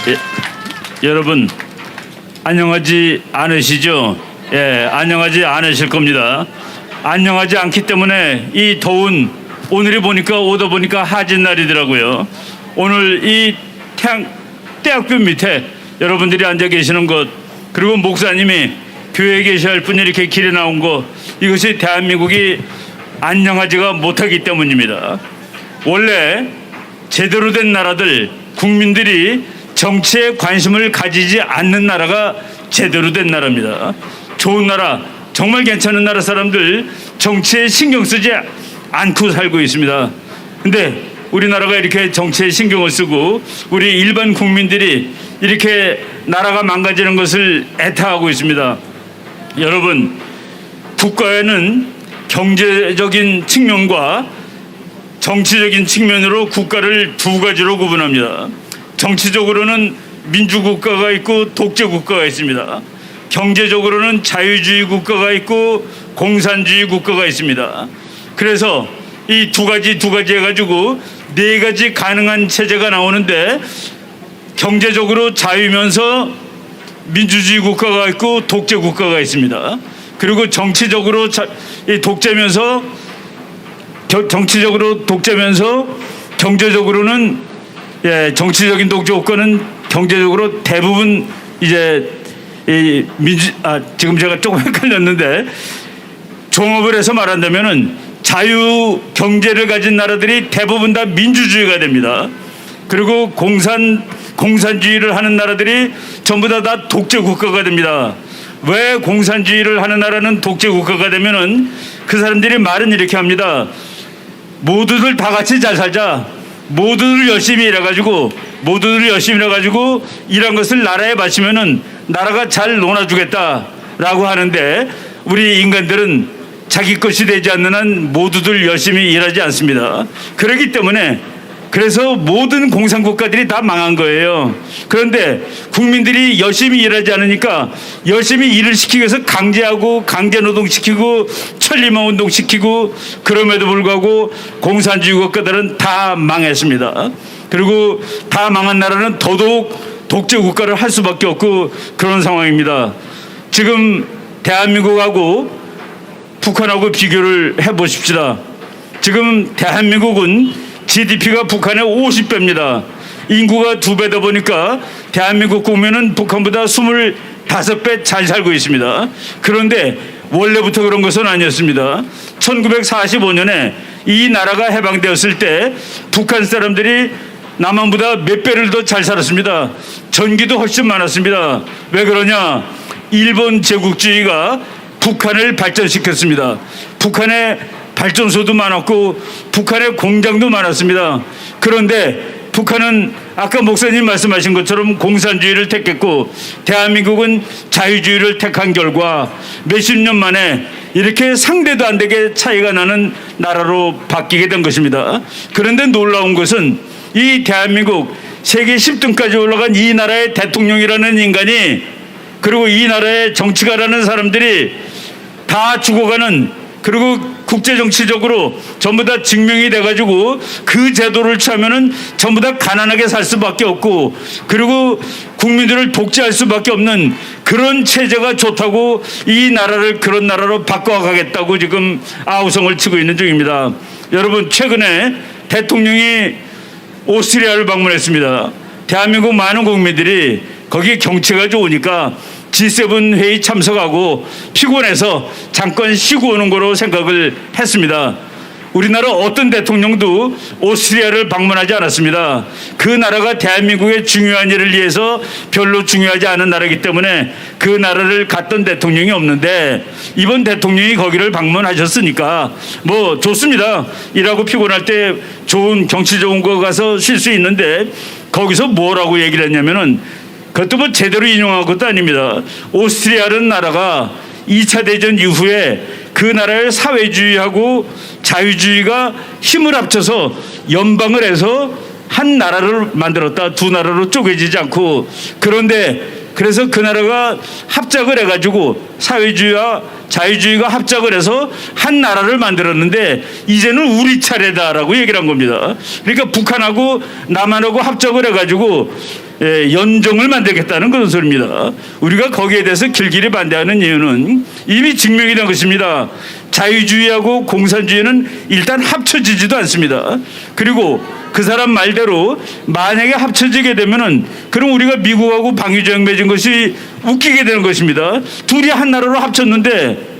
예, 여러분 안녕하지 않으시죠? 예, 안녕하지 않으실 겁니다. 안녕하지 않기 때문에 이 더운 오늘이 오다 보니까 하진 날이더라고요. 오늘 이 태양볕 밑에 여러분들이 앉아 계시는 것, 그리고 목사님이 교회에 계셔야 할 분이 이렇게 길에 나온 것, 이것이 대한민국이 안녕하지가 못하기 때문입니다. 원래 제대로 된 나라들, 국민들이 정치에 관심을 가지지 않는 나라가 제대로 된 나라입니다. 좋은 나라, 정말 괜찮은 나라 사람들 정치에 신경 쓰지 않고 살고 있습니다. 근데 우리나라가 이렇게 정치에 신경을 쓰고 우리 일반 국민들이 이렇게 나라가 망가지는 것을 애타하고 있습니다. 여러분, 국가에는 경제적인 측면과 정치적인 측면으로 국가를 두 가지로 구분합니다. 정치적으로는 민주국가가 있고 독재국가가 있습니다. 경제적으로는 자유주의 국가가 있고 공산주의 국가가 있습니다. 그래서 이 두 가지 해가지고 네 가지 가능한 체제가 나오는데, 경제적으로 자유면서 민주주의 국가가 있고 독재 국가가 있습니다. 그리고 정치적으로 독재면서 경제적으로는 정치적인 독재 국가는 경제적으로 대부분 지금 제가 조금 헷갈렸는데, 종합을 해서 말한다면은 자유 경제를 가진 나라들이 대부분 다 민주주의가 됩니다. 그리고 공산주의를 하는 나라들이 전부 다 독재 국가가 됩니다. 왜 공산주의를 하는 나라는 독재 국가가 되면은 그 사람들이 말은 이렇게 합니다. 모두들 다 같이 잘 살자. 모두들 열심히 일해가지고 일한 것을 나라에 바치면은 나라가 잘 놀아주겠다라고 하는데, 우리 인간들은 자기 것이 되지 않는 한 모두들 열심히 일하지 않습니다. 그렇기 때문에 그래서 모든 공산국가들이 다 망한 거예요. 그런데 국민들이 열심히 일하지 않으니까 열심히 일을 시키기 위해서 강제노동시키고 천리마운동시키고, 그럼에도 불구하고 공산주의 국가들은 다 망했습니다. 그리고 다 망한 나라는 더더욱 독재 국가를 할 수밖에 없고 그런 상황입니다. 지금 대한민국하고 북한하고 비교를 해보십시다. 지금 대한민국은 GDP가 북한의 50배입니다. 인구가 2배다 보니까 대한민국 국민은 북한보다 25배 잘 살고 있습니다. 그런데 원래부터 그런 것은 아니었습니다. 1945년에 이 나라가 해방되었을 때 북한 사람들이 남한보다 몇 배를 더 잘 살았습니다. 전기도 훨씬 많았습니다. 왜 그러냐? 일본 제국주의가 북한을 발전시켰습니다. 북한에 발전소도 많았고 북한에 공장도 많았습니다. 그런데 북한은 아까 목사님 말씀하신 것처럼 공산주의를 택했고, 대한민국은 자유주의를 택한 결과 몇십 년 만에 이렇게 상대도 안 되게 차이가 나는 나라로 바뀌게 된 것입니다. 그런데 놀라운 것은 이 대한민국 세계 10등까지 올라간 이 나라의 대통령이라는 인간이, 그리고 이 나라의 정치가라는 사람들이 다 죽어가는, 그리고 국제정치적으로 전부 다 증명이 돼가지고 그 제도를 취하면은 전부 다 가난하게 살 수밖에 없고, 그리고 국민들을 독재할 수밖에 없는 그런 체제가 좋다고 이 나라를 그런 나라로 바꿔가겠다고 지금 아우성을 치고 있는 중입니다. 여러분, 최근에 대통령이 오스트리아를 방문했습니다. 대한민국 많은 국민들이 거기 경치가 좋으니까 G7 회의 참석하고 피곤해서 잠깐 쉬고 오는 거로 생각을 했습니다. 우리나라 어떤 대통령도 오스트리아를 방문하지 않았습니다. 그 나라가 대한민국의 중요한 일을 위해서 별로 중요하지 않은 나라이기 때문에 그 나라를 갔던 대통령이 없는데, 이번 대통령이 거기를 방문하셨으니까 뭐 좋습니다. 일하고 피곤할 때 좋은 경치 좋은 거 가서 쉴 수 있는데, 거기서 뭐라고 얘기를 했냐면은, 그것도 뭐 제대로 인용한 것도 아닙니다. 오스트리아라는 나라가 2차 대전 이후에 그 나라의 사회주의하고 자유주의가 힘을 합쳐서 연방을 해서 한 나라를 만들었다. 두 나라로 쪼개지지 않고. 그런데 그래서 그 나라가 합작을 해가지고 사회주의와 자유주의가 합작을 해서 한 나라를 만들었는데, 이제는 우리 차례다라고 얘기를 한 겁니다. 그러니까 북한하고 남한하고 합작을 해가지고 연종을 만들겠다는 그런 소리입니다. 우리가 거기에 대해서 길길이 반대하는 이유는 이미 증명이 된 것입니다. 자유주의하고 공산주의는 일단 합쳐지지도 않습니다. 그리고 그 사람 말대로 만약에 합쳐지게 되면은 그럼 우리가 미국하고 방위조약 맺은 것이 웃기게 되는 것입니다. 둘이 한 나라로 합쳤는데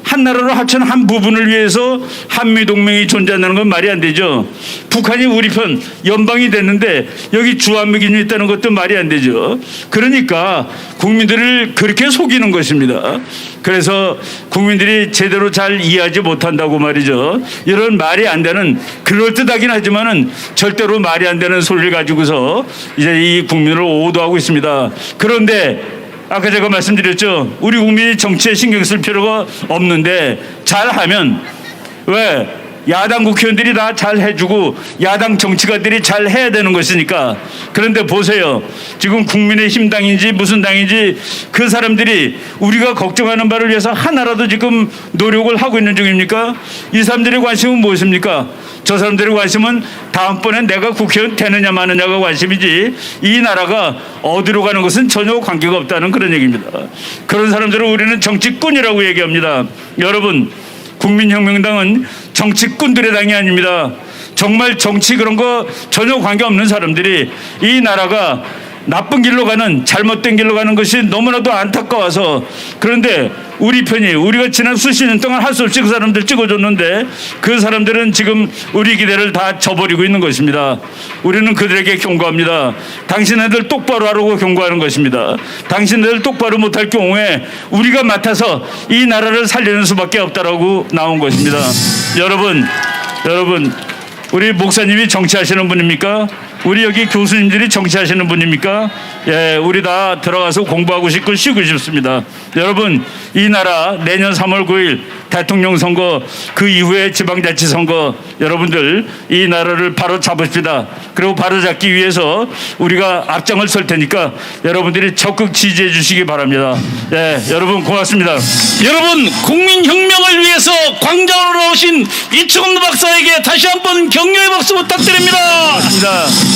한 나라로 합친 한 부분을 위해서 한미동맹이 존재한다는 건 말이 안 되죠. 북한이 우리 편 연방이 됐는데 여기 주한미군이 있다는 것도 말이 안 되죠. 그러니까 국민들을 그렇게 속이는 것입니다. 그래서 국민들이 제대로 잘 이해하지 못한다고 말이죠. 이런 말이 안 되는, 그럴듯하긴 하지만은 절대로 말이 안 되는 소리를 가지고서 이제 이 국민을 오도하고 있습니다. 그런데 아까 제가 말씀드렸죠. 우리 국민이 정치에 신경 쓸 필요가 없는데 잘하면, 왜? 야당 국회의원들이 다 잘 해주고 야당 정치가들이 잘 해야 되는 것이니까. 그런데 보세요. 지금 국민의힘 당인지 무슨 당인지 그 사람들이 우리가 걱정하는 바를 위해서 하나라도 지금 노력을 하고 있는 중입니까? 이 사람들의 관심은 무엇입니까? 저 사람들의 관심은 다음번에 내가 국회의원 되느냐 마느냐가 관심이지 이 나라가 어디로 가는 것은 전혀 관계가 없다는 그런 얘기입니다. 그런 사람들을 우리는 정치꾼이라고 얘기합니다. 여러분, 국민혁명당은 정치꾼들의 당이 아닙니다. 정말 정치 그런 거 전혀 관계없는 사람들이 이 나라가 나쁜 길로 가는, 잘못된 길로 가는 것이 너무나도 안타까워서, 그런데 우리 편이, 우리가 지난 수십 년 동안 할 수 없이 그 사람들 찍어줬는데 그 사람들은 지금 우리 기대를 다 저버리고 있는 것입니다. 우리는 그들에게 경고합니다. 당신네들 똑바로 하라고 경고하는 것입니다. 당신네들 똑바로 못할 경우에 우리가 맡아서 이 나라를 살리는 수밖에 없다라고 나온 것입니다. 여러분, 우리 목사님이 정치하시는 분입니까? 우리 여기 교수님들이 정치하시는 분입니까? 예, 우리 다 들어가서 공부하고 싶고 쉬고 싶습니다. 여러분, 이 나라 내년 3월 9일 대통령 선거, 그 이후에 지방자치선거, 여러분들 이 나라를 바로 잡읍시다. 그리고 바로 잡기 위해서 우리가 앞장을 설 테니까 여러분들이 적극 지지해 주시기 바랍니다. 예, 여러분 고맙습니다. 여러분, 국민혁명을 위해서 광장으로 나오신 이충원 박사에게 다시 한번 격려의 박수 부탁드립니다. 고맙습니다.